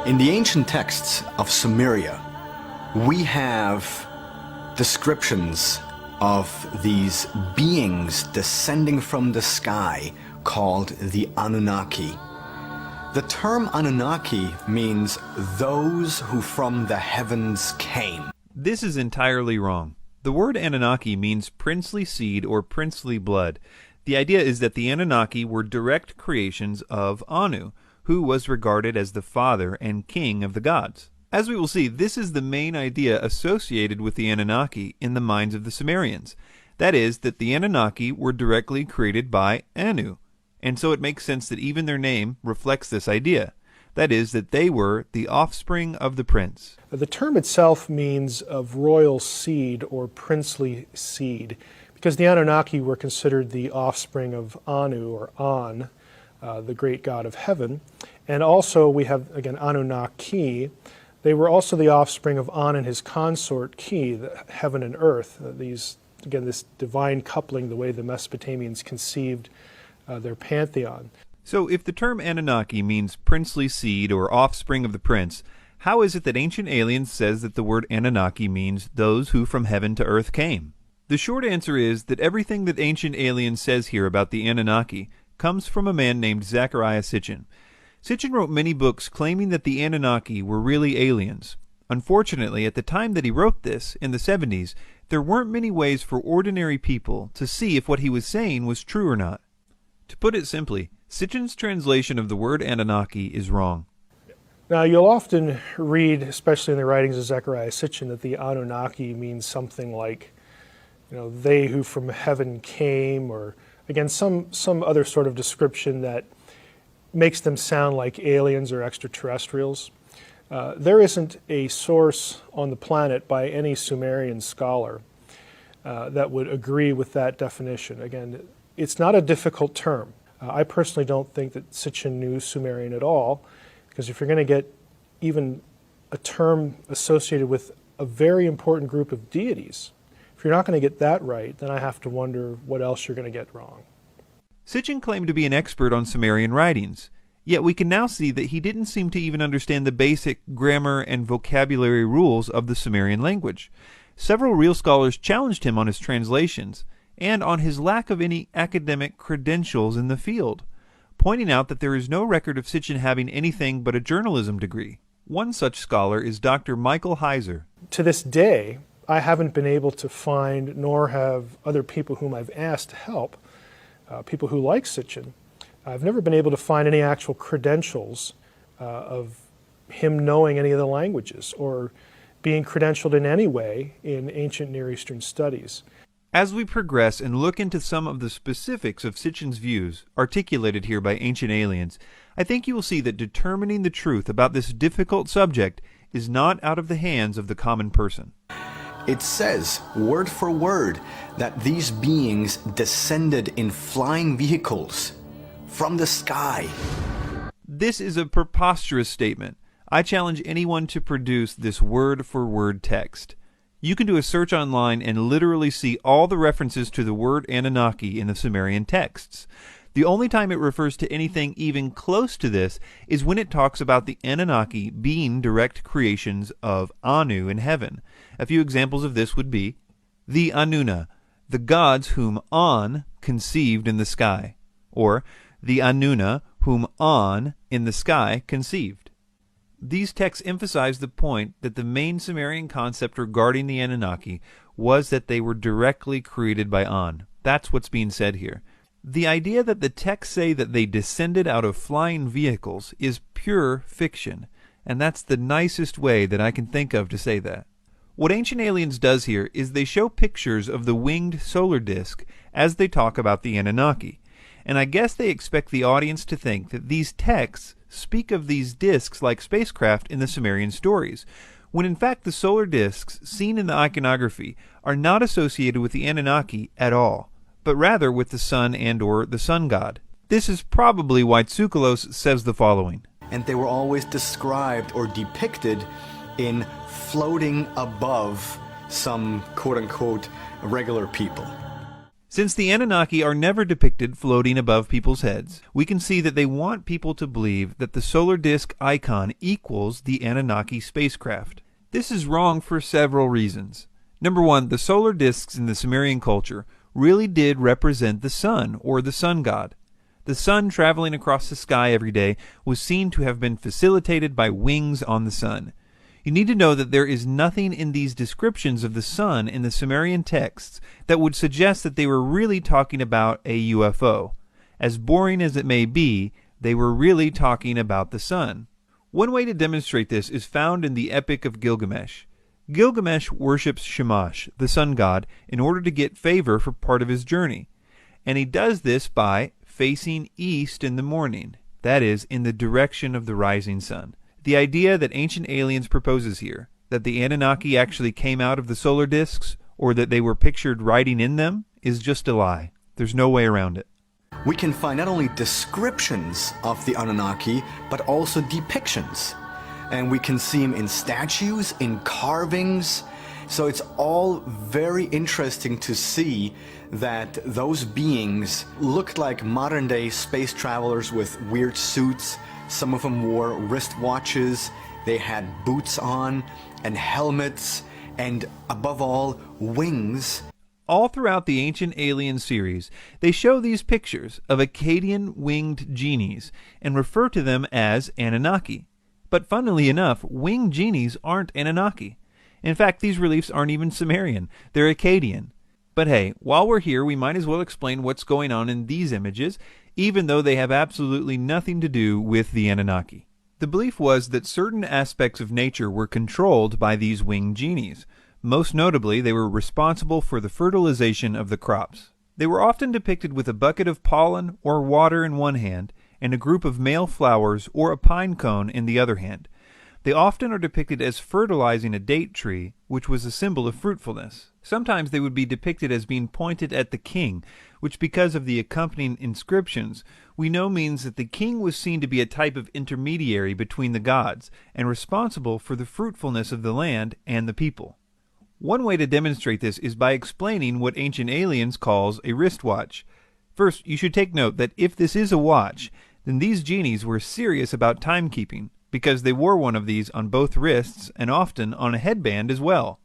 In the ancient texts of Sumeria, we have descriptions of these beings descending from the sky called the Anunnaki. The term Anunnaki means those who from the heavens came. This is entirely wrong. The word Anunnaki means princely seed or princely blood. The idea is that the Anunnaki were direct creations of Anu, who was regarded as the father and king of the gods. As we will see, this is the main idea associated with the Anunnaki in the minds of the Sumerians. That is, that the Anunnaki were directly created by Anu, and so it makes sense that even their name reflects this idea. That is, that they were the offspring of the prince. The term itself means of royal seed or princely seed, because the Anunnaki were considered the offspring of Anu or An, the great god of heaven. And also we have, again, Anunnaki. They were also the offspring of An and his consort Ki, the heaven and earth. These, again, this divine coupling, the way the Mesopotamians conceived their pantheon. So if the term Anunnaki means princely seed or offspring of the prince, how is it that Ancient Aliens says that the word Anunnaki means those who from heaven to earth came? The short answer is that everything that Ancient Aliens says here about the Anunnaki comes from a man named Zecharia Sitchin. Sitchin wrote many books claiming that the Anunnaki were really aliens. Unfortunately, at the time that he wrote this, in the 70s, there weren't many ways for ordinary people to see if what he was saying was true or not. To put it simply, Sitchin's translation of the word Anunnaki is wrong. Now, you'll often read, especially in the writings of Zecharia Sitchin, that the Anunnaki means something like, they who from heaven came, or again, some other sort of description that makes them sound like aliens or extraterrestrials. There isn't a source on the planet by any Sumerian scholar that would agree with that definition. Again, it's not a difficult term. I personally don't think that Sitchin knew Sumerian at all, because if you're going to get even a term associated with a very important group of deities, if you're not going to get that right, then I have to wonder what else you're going to get wrong. Sitchin claimed to be an expert on Sumerian writings, yet we can now see that he didn't seem to even understand the basic grammar and vocabulary rules of the Sumerian language. Several real scholars challenged him on his translations and on his lack of any academic credentials in the field, pointing out that there is no record of Sitchin having anything but a journalism degree. One such scholar is Dr. Michael Heiser. To this day, I haven't been able to find, nor have other people whom I've asked to help, people who like Sitchin, I've never been able to find any actual credentials of him knowing any of the languages or being credentialed in any way in ancient Near Eastern studies. As we progress and look into some of the specifics of Sitchin's views, articulated here by Ancient Aliens, I think you will see that determining the truth about this difficult subject is not out of the hands of the common person. It says, word for word, that these beings descended in flying vehicles from the sky. This is a preposterous statement. I challenge anyone to produce this word-for-word text. You can do a search online and literally see all the references to the word Anunnaki in the Sumerian texts. The only time it refers to anything even close to this is when it talks about the Anunnaki being direct creations of Anu in heaven. A few examples of this would be the Anunna, the gods whom An conceived in the sky, or the Anunna whom An in the sky conceived. These texts emphasize the point that the main Sumerian concept regarding the Anunnaki was that they were directly created by An. That's what's being said here. The idea that the texts say that they descended out of flying vehicles is pure fiction, and that's the nicest way that I can think of to say that. What Ancient Aliens does here is they show pictures of the winged solar disk as they talk about the Anunnaki, and I guess they expect the audience to think that these texts speak of these disks like spacecraft in the Sumerian stories, when in fact the solar disks seen in the iconography are not associated with the Anunnaki at all, but rather with the sun and or the sun god. This is probably why Tsoukalos says the following. And they were always described or depicted in floating above some quote-unquote regular people. Since the Anunnaki are never depicted floating above people's heads, we can see that they want people to believe that the solar disk icon equals the Anunnaki spacecraft. This is wrong for several reasons. Number one, the solar disks in the Sumerian culture really did represent the sun, or the sun god. The sun traveling across the sky every day was seen to have been facilitated by wings on the sun. You need to know that there is nothing in these descriptions of the sun in the Sumerian texts that would suggest that they were really talking about a UFO. As boring as it may be, they were really talking about the sun. One way to demonstrate this is found in the Epic of Gilgamesh. Gilgamesh worships Shamash, the sun god, in order to get favor for part of his journey. And he does this by facing east in the morning, that is, in the direction of the rising sun. The idea that ancient aliens proposes here, that the Anunnaki actually came out of the solar disks, or that they were pictured riding in them, is just a lie. There's no way around it. We can find not only descriptions of the Anunnaki, but also depictions. And we can see them in statues, in carvings. So it's all very interesting to see that those beings looked like modern-day space travelers with weird suits. Some of them wore wristwatches, they had boots on, and helmets, and above all, wings. All throughout the Ancient Alien series, they show these pictures of Akkadian winged genies and refer to them as Anunnaki. But funnily enough, winged genies aren't Anunnaki. In fact, these reliefs aren't even Sumerian, they're Akkadian. But hey, while we're here, we might as well explain what's going on in these images, even though they have absolutely nothing to do with the Anunnaki. The belief was that certain aspects of nature were controlled by these winged genies. Most notably, they were responsible for the fertilization of the crops. They were often depicted with a bucket of pollen or water in one hand, and a group of male flowers or a pine cone in the other hand. They often are depicted as fertilizing a date tree, which was a symbol of fruitfulness. Sometimes they would be depicted as being pointed at the king, which, because of the accompanying inscriptions, we know means that the king was seen to be a type of intermediary between the gods, and responsible for the fruitfulness of the land and the people. One way to demonstrate this is by explaining what Ancient Aliens calls a wristwatch. First, you should take note that if this is a watch, then these genies were serious about timekeeping, because they wore one of these on both wrists and often on a headband as well.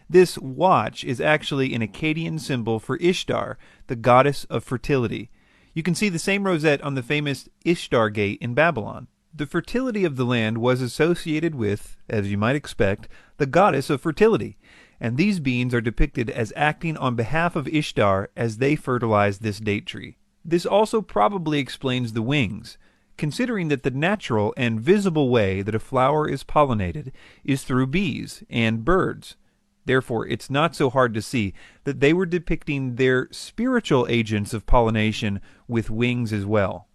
This watch is actually an Akkadian symbol for Ishtar, the goddess of fertility. You can see the same rosette on the famous Ishtar Gate in Babylon. The fertility of the land was associated with, as you might expect, the goddess of fertility, and these beings are depicted as acting on behalf of Ishtar as they fertilize this date tree. This also probably explains the wings, considering that the natural and visible way that a flower is pollinated is through bees and birds. Therefore, it's not so hard to see that they were depicting their spiritual agents of pollination with wings as well.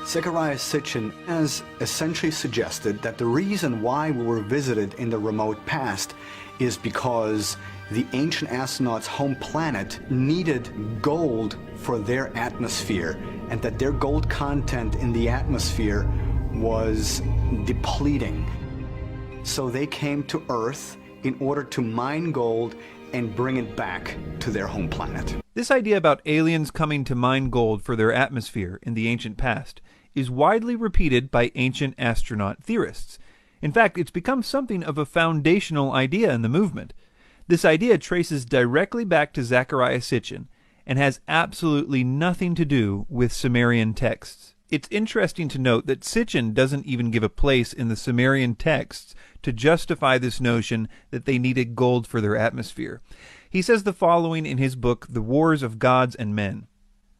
Zecharia Sitchin has essentially suggested that the reason why we were visited in the remote past is because the ancient astronauts' home planet needed gold for their atmosphere, and that their gold content in the atmosphere was depleting. So they came to Earth in order to mine gold and bring it back to their home planet. This idea about aliens coming to mine gold for their atmosphere in the ancient past is widely repeated by ancient astronaut theorists. In fact, it's become something of a foundational idea in the movement. This idea traces directly back to Zecharia Sitchin and has absolutely nothing to do with Sumerian texts. It's interesting to note that Sitchin doesn't even give a place in the Sumerian texts to justify this notion that they needed gold for their atmosphere. He says the following in his book, The Wars of Gods and Men.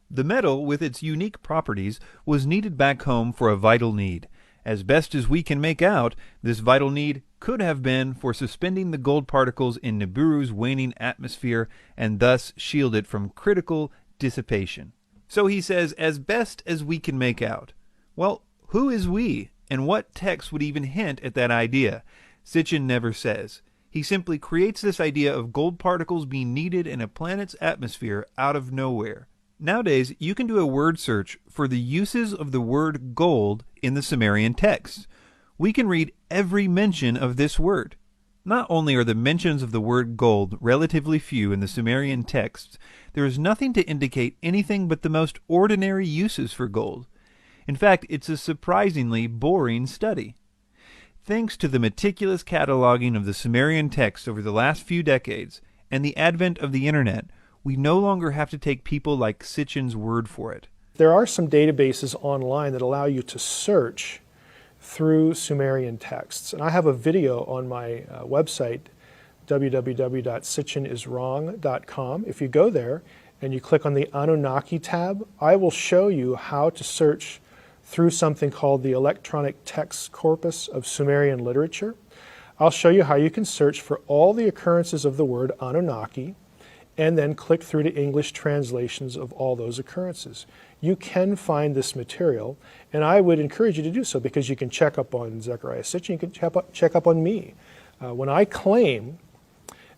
The metal, with its unique properties, was needed back home for a vital need. As best as we can make out, this vital need could have been for suspending the gold particles in Nibiru's waning atmosphere and thus shield it from critical dissipation. So he says, as best as we can make out. Well, who is we, and what text would even hint at that idea? Sitchin never says. He simply creates this idea of gold particles being needed in a planet's atmosphere out of nowhere. Nowadays, you can do a word search for the uses of the word gold in the Sumerian texts. We can read every mention of this word. Not only are the mentions of the word gold relatively few in the Sumerian texts, there is nothing to indicate anything but the most ordinary uses for gold. In fact, it's a surprisingly boring study. Thanks to the meticulous cataloging of the Sumerian texts over the last few decades and the advent of the internet, we no longer have to take people like Sitchin's word for it. There are some databases online that allow you to search through Sumerian texts. And I have a video on my website, www.sitchiniswrong.com. If you go there and you click on the Anunnaki tab, I will show you how to search through something called the Electronic Text Corpus of Sumerian Literature. I'll show you how you can search for all the occurrences of the word Anunnaki and then click through to English translations of all those occurrences. You can find this material, and I would encourage you to do so because you can check up on Zecharia Sitchin, you can check up on me. When I claim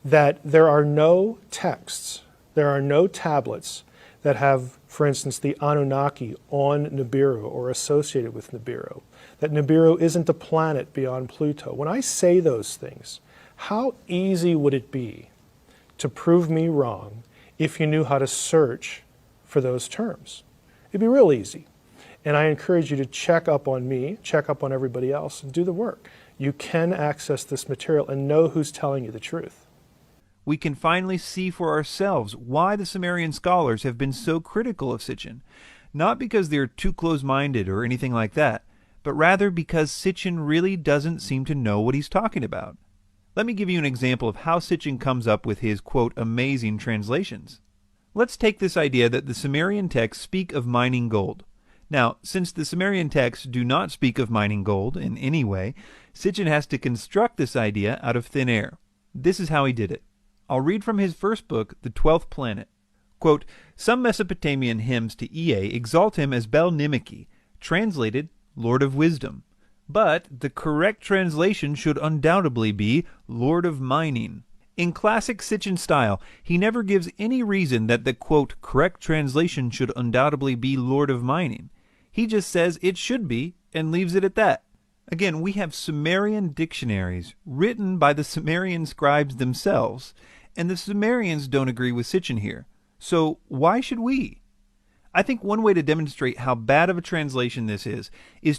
that there are no texts, there are no tablets that have, for instance, the Anunnaki on Nibiru or associated with Nibiru, that Nibiru isn't a planet beyond Pluto. When I say those things, how easy would it be to prove me wrong if you knew how to search for those terms? It'd be real easy. And I encourage you to check up on me, check up on everybody else, and do the work. You can access this material and know who's telling you the truth. We can finally see for ourselves why the Sumerian scholars have been so critical of Sitchin, not because they're too close-minded or anything like that, but rather because Sitchin really doesn't seem to know what he's talking about. Let me give you an example of how Sitchin comes up with his, quote, amazing translations. Let's take this idea that the Sumerian texts speak of mining gold. Now, since the Sumerian texts do not speak of mining gold in any way, Sitchin has to construct this idea out of thin air. This is how he did it. I'll read from his first book, The 12th Planet. Quote, some Mesopotamian hymns to Ea exalt him as Bel-Nimeki, translated Lord of Wisdom. But the correct translation should undoubtedly be Lord of Mining. In classic Sitchin style, he never gives any reason that the, quote, correct translation should undoubtedly be Lord of Mining. He just says it should be and leaves it at that. Again, we have Sumerian dictionaries written by the Sumerian scribes themselves, and the Sumerians don't agree with Sitchin here. So why should we? I think one way to demonstrate how bad of a translation this is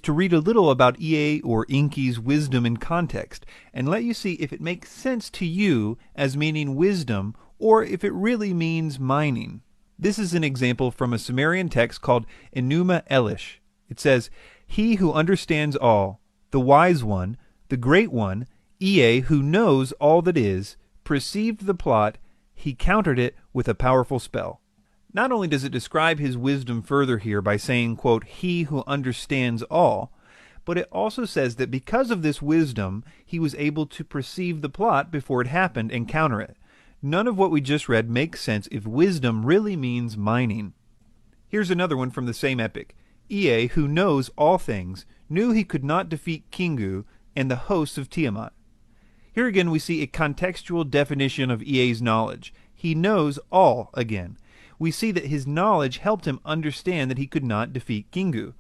to read a little about Ea or Enki's wisdom in context, and let you see if it makes sense to you as meaning wisdom, or if it really means mining. This is an example from a Sumerian text called Enuma Elish. It says, he who understands all, the wise one, the great one, Ea who knows all that is, perceived the plot, he countered it with a powerful spell. Not only does it describe his wisdom further here by saying, quote, he who understands all, but it also says that because of this wisdom, he was able to perceive the plot before it happened and counter it. None of what we just read makes sense if wisdom really means mining. Here's another one from the same epic. Ea, who knows all things, knew he could not defeat Kingu and the hosts of Tiamat. Here again we see a contextual definition of Ea's knowledge. He knows all again. We see that his knowledge helped him understand that he could not defeat Kingu.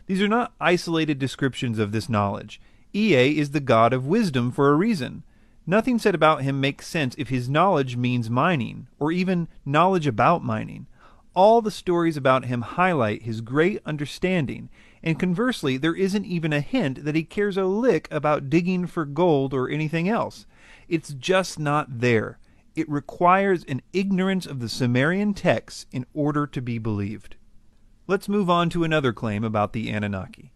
These are not isolated descriptions of this knowledge. Ea is the god of wisdom for a reason. Nothing said about him makes sense if his knowledge means mining, or even knowledge about mining. All the stories about him highlight his great understanding, and conversely, there isn't even a hint that he cares a lick about digging for gold or anything else. It's just not there. It requires an ignorance of the Sumerian texts in order to be believed. Let's move on to another claim about the Anunnaki.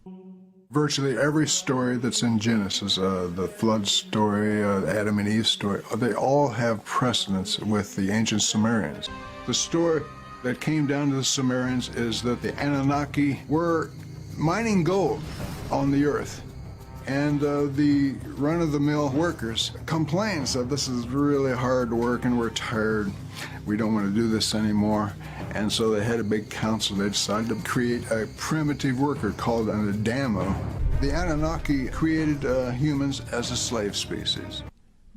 Virtually every story that's in Genesis, the flood story, Adam and Eve story, they all have precedence with the ancient Sumerians. The story that came down to the Sumerians is that the Anunnaki were mining gold on the earth. And the run-of-the-mill workers complained, said this is really hard work and we're tired. We don't want to do this anymore. And so they had a big council. They decided to create a primitive worker called an Adamo. The Anunnaki created humans as a slave species.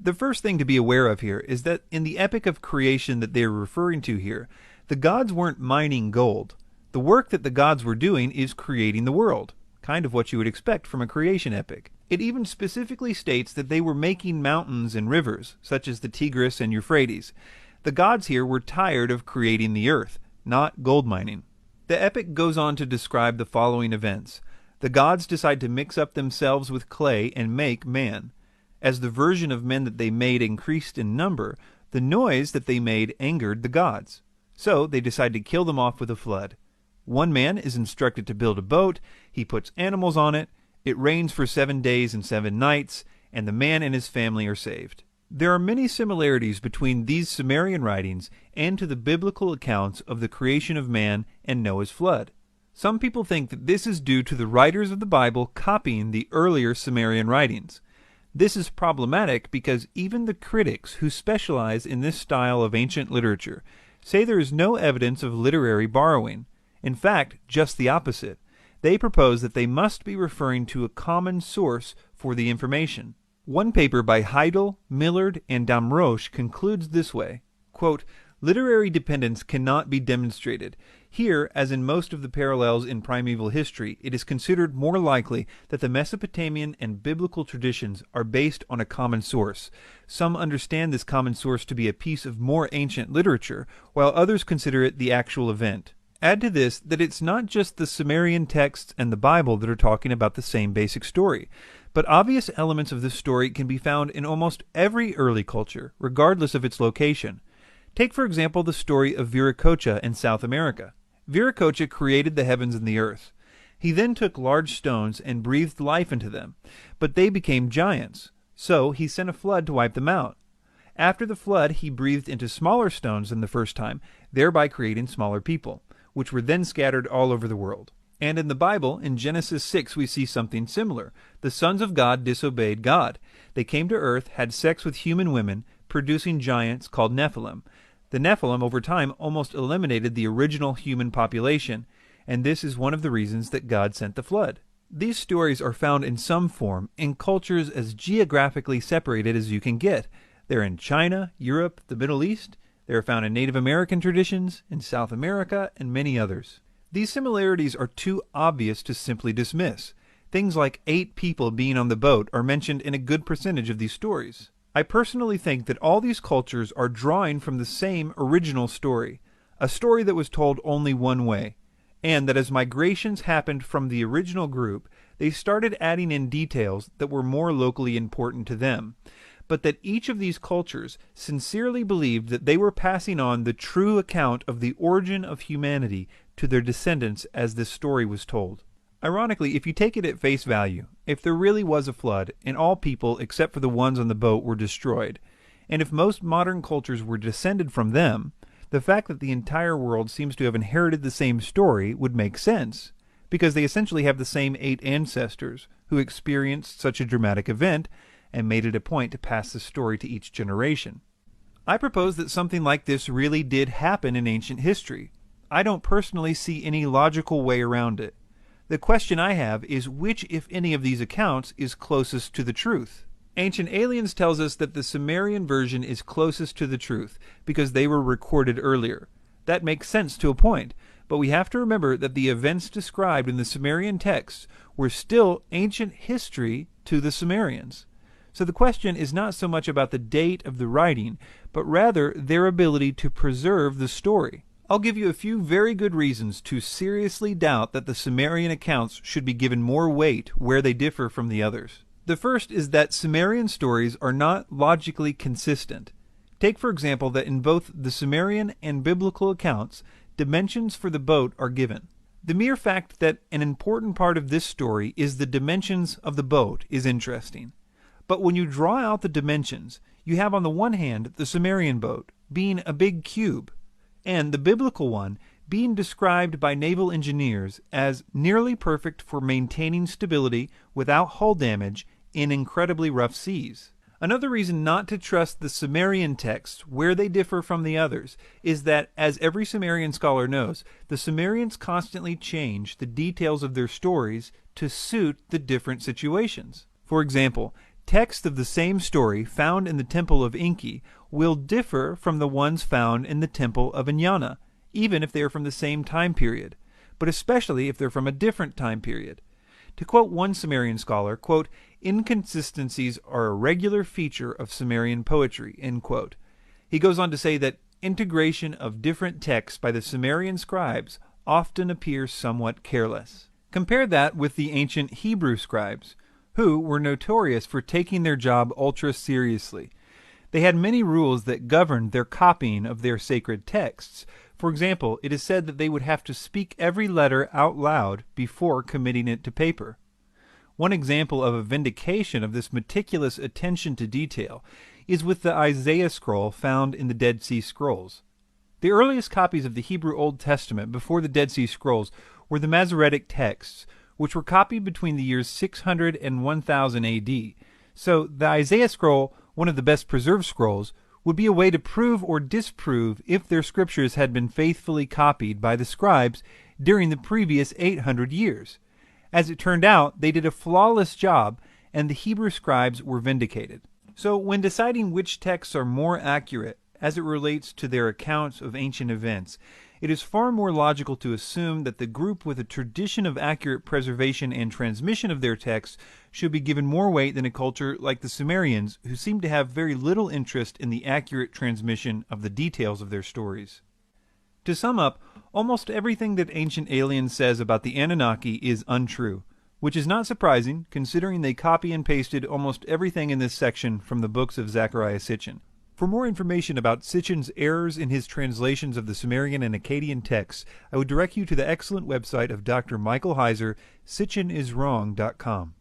The first thing to be aware of here is that in the epic of creation that they're referring to here, the gods weren't mining gold. The work that the gods were doing is creating the world. Kind of what you would expect from a creation epic. It even specifically states that they were making mountains and rivers, such as the Tigris and Euphrates. The gods here were tired of creating the earth, not gold mining. The epic goes on to describe the following events. The gods decide to mix up themselves with clay and make man. As the version of men that they made increased in number, the noise that they made angered the gods. So they decide to kill them off with a flood. One man is instructed to build a boat, he puts animals on it, it rains for 7 days and 7 nights, and the man and his family are saved. There are many similarities between these Sumerian writings and to the biblical accounts of the creation of man and Noah's flood. Some people think that this is due to the writers of the Bible copying the earlier Sumerian writings. This is problematic because even the critics who specialize in this style of ancient literature say there is no evidence of literary borrowing. In fact, just the opposite. They propose that they must be referring to a common source for the information. One paper by Heidel, Millard, and Damrosch concludes this way, quote, "Literary dependence cannot be demonstrated. Here, as in most of the parallels in primeval history, it is considered more likely that the Mesopotamian and biblical traditions are based on a common source. Some understand this common source to be a piece of more ancient literature, while others consider it the actual event. Add to this that it's not just the Sumerian texts and the Bible that are talking about the same basic story, but obvious elements of this story can be found in almost every early culture, regardless of its location. Take, for example, the story of Viracocha in South America. Viracocha created the heavens and the earth. He then took large stones and breathed life into them, but they became giants. So he sent a flood to wipe them out. After the flood, he breathed into smaller stones than the first time, thereby creating smaller people, which were then scattered all over the world. And in the Bible, in Genesis 6, we see something similar. The sons of God disobeyed God. They came to earth, had sex with human women, producing giants called Nephilim. The Nephilim, over time, almost eliminated the original human population, and this is one of the reasons that God sent the flood. These stories are found in some form in cultures as geographically separated as you can get. They're in China, Europe, the Middle East. They are found in Native American traditions, in South America, and many others. These similarities are too obvious to simply dismiss. Things like 8 people being on the boat are mentioned in a good percentage of these stories. I personally think that all these cultures are drawing from the same original story, a story that was told only one way, and that as migrations happened from the original group, they started adding in details that were more locally important to them, but that each of these cultures sincerely believed that they were passing on the true account of the origin of humanity to their descendants as this story was told. Ironically, if you take it at face value, if there really was a flood and all people except for the ones on the boat were destroyed, and if most modern cultures were descended from them, the fact that the entire world seems to have inherited the same story would make sense, because they essentially have the same 8 ancestors who experienced such a dramatic event and made it a point to pass the story to each generation. I propose that something like this really did happen in ancient history. I don't personally see any logical way around it. The question I have is which, if any, of these accounts is closest to the truth? Ancient Aliens tells us that the Sumerian version is closest to the truth because they were recorded earlier. That makes sense to a point, but we have to remember that the events described in the Sumerian texts were still ancient history to the Sumerians. So the question is not so much about the date of the writing, but rather their ability to preserve the story. I'll give you a few very good reasons to seriously doubt that the Sumerian accounts should be given more weight where they differ from the others. The first is that Sumerian stories are not logically consistent. Take, for example, that in both the Sumerian and biblical accounts, dimensions for the boat are given. The mere fact that an important part of this story is the dimensions of the boat is interesting. But when you draw out the dimensions, you have on the one hand the Sumerian boat being a big cube, and the biblical one being described by naval engineers as nearly perfect for maintaining stability without hull damage in incredibly rough seas. Another reason not to trust the Sumerian texts where they differ from the others is that, as every Sumerian scholar knows, the Sumerians constantly change the details of their stories to suit the different situations. For example, texts of the same story found in the Temple of Enki will differ from the ones found in the Temple of Enyana, even if they are from the same time period, but especially if they're from a different time period. To quote one Sumerian scholar, quote, "Inconsistencies are a regular feature of Sumerian poetry," end quote. He goes on to say that integration of different texts by the Sumerian scribes often appears somewhat careless. Compare that with the ancient Hebrew scribes, who were notorious for taking their job ultra seriously. They had many rules that governed their copying of their sacred texts. For example, it is said that they would have to speak every letter out loud before committing it to paper. One example of a vindication of this meticulous attention to detail is with the Isaiah scroll found in the Dead Sea Scrolls. The earliest copies of the Hebrew Old Testament before the Dead Sea Scrolls were the Masoretic texts, which were copied between the years 600 and 1000 AD. So the Isaiah scroll, one of the best preserved scrolls, would be a way to prove or disprove if their scriptures had been faithfully copied by the scribes during the previous 800 years. As it turned out, they did a flawless job, and the Hebrew scribes were vindicated. So when deciding which texts are more accurate as it relates to their accounts of ancient events, it is far more logical to assume that the group with a tradition of accurate preservation and transmission of their texts should be given more weight than a culture like the Sumerians, who seem to have very little interest in the accurate transmission of the details of their stories. To sum up, almost everything that Ancient Aliens says about the Anunnaki is untrue, which is not surprising considering they copy and pasted almost everything in this section from the books of Zecharia Sitchin. For more information about Sitchin's errors in his translations of the Sumerian and Akkadian texts, I would direct you to the excellent website of Dr. Michael Heiser, sitchiniswrong.com.